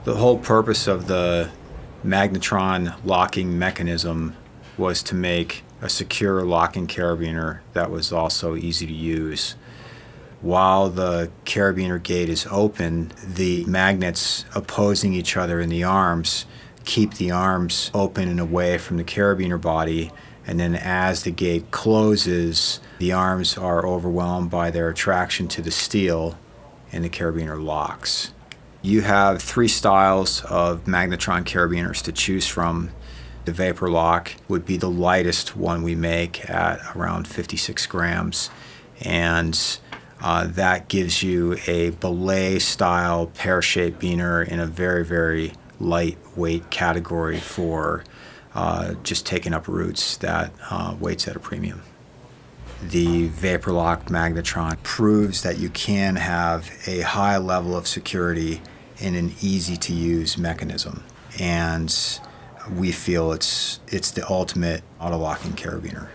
The whole purpose of the magnetron locking mechanism was to make a secure locking carabiner that was also easy to use. While the carabiner gate is open, the magnets opposing each other in the arms keep the arms open and away from the carabiner body, and then as the gate closes, the arms are overwhelmed by their attraction to the steel and the carabiner locks. You have 3 styles of magnetron carabiners to choose from. The Vapor Lock would be the lightest one we make at around 56 grams, and that gives you a belay style pear-shaped biner in a very, very lightweight category for just taking up routes that weight's at a premium. The Vapor Lock magnetron proves that you can have a high level of security in an easy-to-use mechanism, and we feel it's the ultimate auto-locking carabiner.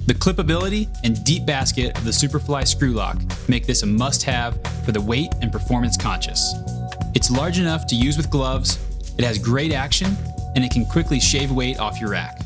The clippability and deep basket of the Superfly Screwlock make this a must-have for the weight and performance conscious. It's large enough to use with gloves, it has great action, and it can quickly shave weight off your rack.